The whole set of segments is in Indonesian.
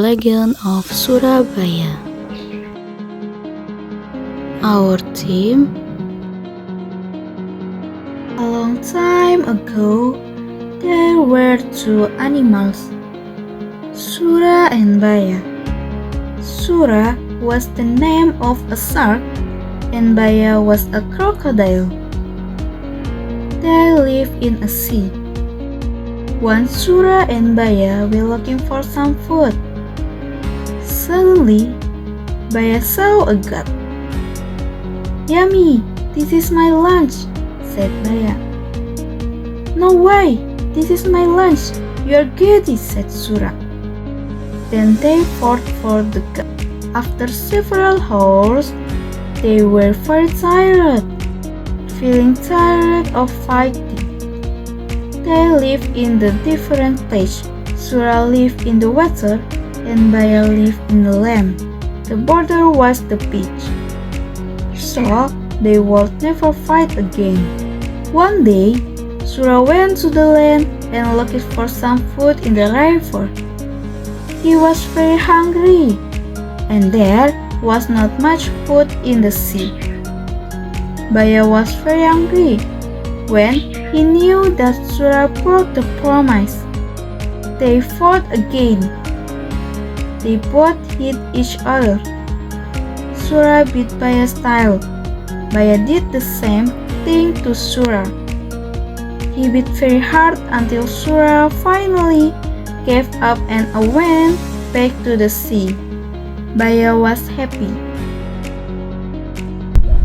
Legend of Surabaya. Our theme. A long time ago, there were two animals, Sura and Baya. Sura was the name of a shark, and Baya was a crocodile. They lived in a sea. Once Sura and Baya were looking for some food. Suddenly, Baya saw a goat. "Yummy, this is my lunch," said Baya. "No way, this is my lunch, you're greedy," said Sura. Then they fought for the goat. After several hours, they were very tired. Feeling tired of fighting, they lived in the different place. Sura lived in the water, and Baya lived in the land. The border was the beach. So they would never fight again. One day, Sura went to the land and looked for some food in the river. He was very hungry, and there was not much food in the sea. Baya was very angry when he knew that Sura broke the promise. They fought again. They both hit each other. Sura beat Baya's tail. Baya did the same thing to Sura. He beat very hard until Sura finally gave up and went back to the sea. Baya was happy.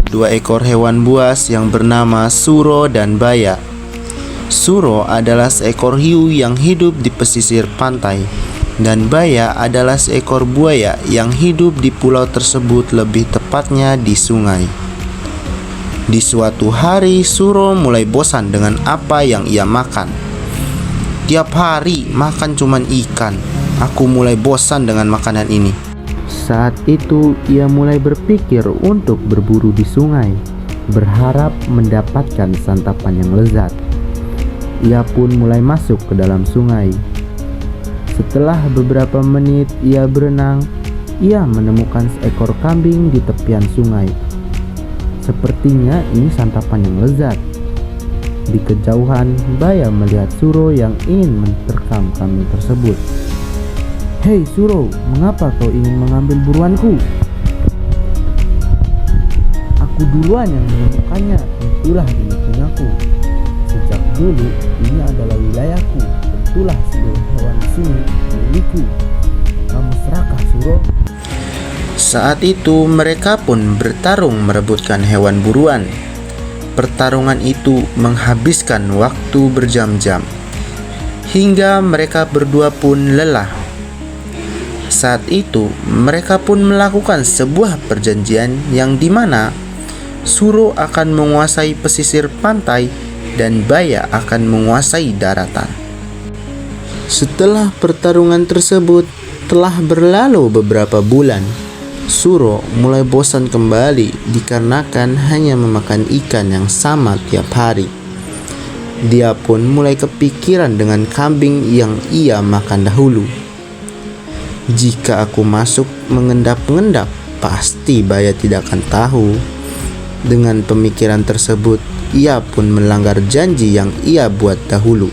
Dua ekor hewan buas yang bernama Suro dan Baya. Suro adalah seekor hiu yang hidup di pesisir pantai, dan Baya adalah seekor buaya yang hidup di pulau tersebut, lebih tepatnya di sungai. Di suatu hari, Suro mulai bosan dengan apa yang ia makan. "Tiap hari makan cuman ikan. Aku mulai bosan dengan makanan ini." Saat itu ia mulai berpikir untuk berburu di sungai, berharap mendapatkan santapan yang lezat. Ia pun mulai masuk ke dalam sungai. Setelah beberapa menit ia berenang, ia menemukan seekor kambing di tepian sungai. Sepertinya ini santapan yang lezat. Di kejauhan, Baya melihat Suro yang ingin menerkam kambing tersebut. "Hei Suro, mengapa kau ingin mengambil buruanku?" "Aku duluan yang menemukannya, tentulah ini punyaku. Sejak dulu, ini adalah wilayahku, tentulah seluruh hewan di sini milikku. Kamu serakah, Suro." Saat itu mereka pun bertarung merebutkan hewan buruan. Pertarungan itu menghabiskan waktu berjam-jam, hingga mereka berdua pun lelah. Saat itu mereka pun melakukan sebuah perjanjian yang dimana Suro akan menguasai pesisir pantai dan Baya akan menguasai daratan. Setelah pertarungan tersebut telah berlalu beberapa bulan, Suro mulai bosan kembali dikarenakan hanya memakan ikan yang sama tiap hari. Dia pun mulai kepikiran dengan kambing yang ia makan dahulu. "Jika aku masuk mengendap-endap, pasti Baya tidak akan tahu." Dengan pemikiran tersebut, ia pun melanggar janji yang ia buat dahulu.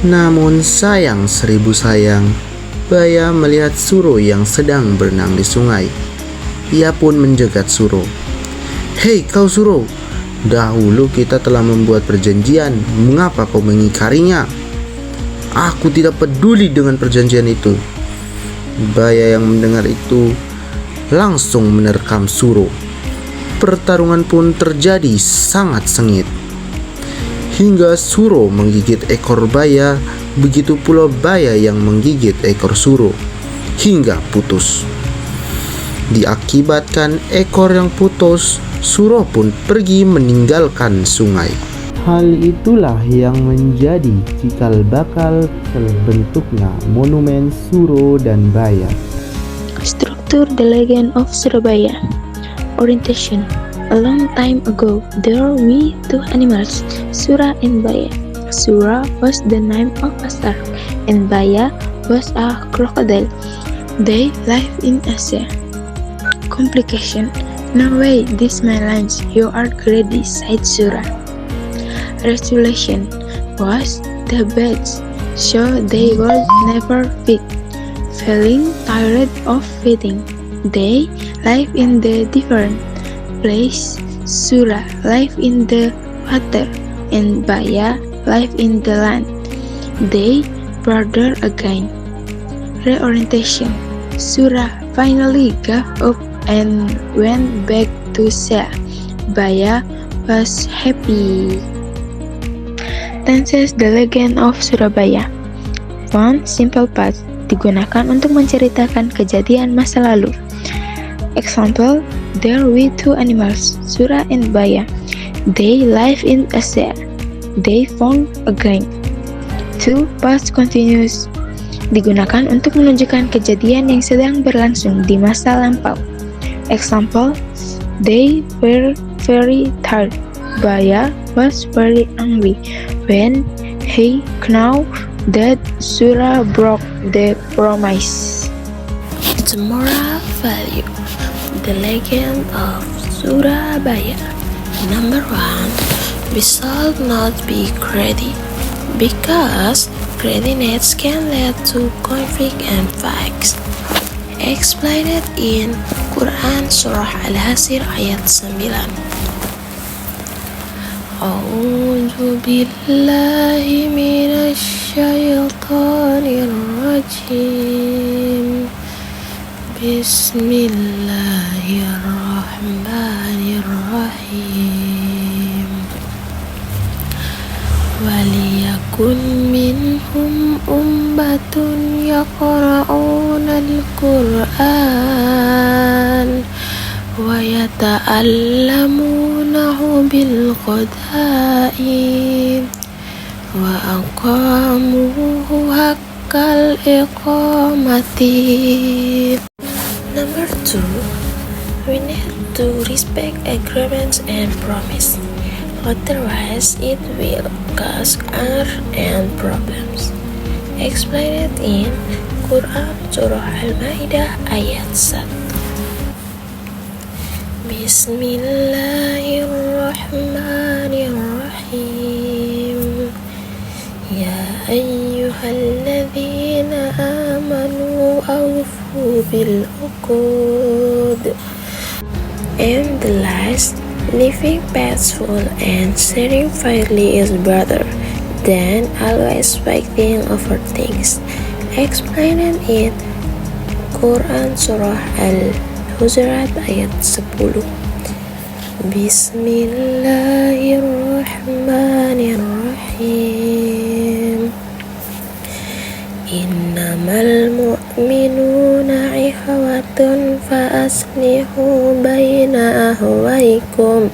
Namun sayang seribu sayang, Baya melihat Suro yang sedang berenang di sungai. Ia pun menjegat Suro. "Hei kau Suro, dahulu kita telah membuat perjanjian, mengapa kau mengingkarinya?" "Aku tidak peduli dengan perjanjian itu." Baya yang mendengar itu langsung menerkam Suro. Pertarungan pun terjadi sangat sengit, hingga Suro menggigit ekor Baya, begitu pula Baya yang menggigit ekor Suro, hingga putus. Diakibatkan ekor yang putus, Suro pun pergi meninggalkan sungai. Hal itulah yang menjadi cikal bakal terbentuknya monumen Suro dan Baya. Struktur The Legend of Surabaya. Orientation. A long time ago, there were two animals, Sura and Baya. Sura was the name of a shark, and Baya was a crocodile. They live in Asia. Complication. No way, this my lunch. You are greedy, said Surah. Resolution was the best, so they would never feed. Feeling tired of feeding, they live in the different place. Surah live in the water, and Baya live in the land. They brother again. Reorientation. Surah finally gave up and went back to Shah. Baya was happy. Tenses the Legend of Surabaya. One simple path digunakan untuk menceritakan kejadian masa lalu. Example, there were two animals, Surah and Baya. They live in Asia. They found again. Two past continuous digunakan untuk menunjukkan kejadian yang sedang berlangsung di masa lampau. Example, they were very tired. Baya was very angry when he knew that Surah broke the promise. The moral value. The Legend of Surabaya. Number 1. We should not be greedy, because greediness can lead to conflict and fights. Explained in Quran Surah Al-Hashr ayat 9. A'udzu billahi minasy syaithanir rajim. Bismillahirrahmanirrahim. Waliyakun minhum ummatun yaqra'una al-Qur'an wa yata'allamunahu bil qada'i wa aqamuhu haqqal iqamati. Number 2. We need to respect agreements and promise. Otherwise, it will cause anger and problems. Explained in Quran Surah Al-Maidah ayat 1. Bismillahirrahmanirrahim. Ya ayyuhalladzina amanu awfu bil uqud. And the last, living peaceful and sharing fairly is better than always fighting over things. Explained in Quran Surah Al-Hujurat ayat 10. Bismillahirrahmanirrahim. Innamal mu'minuna ikhwatun fa aslihu baina ahwaikum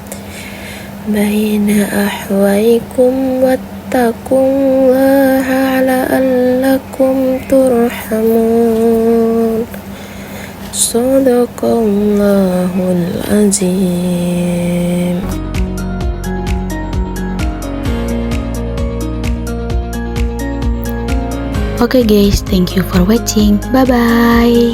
wattaqullaha la'allakum turhamun. Shadaqallahul azim. Okay guys, thank you for watching. Bye bye.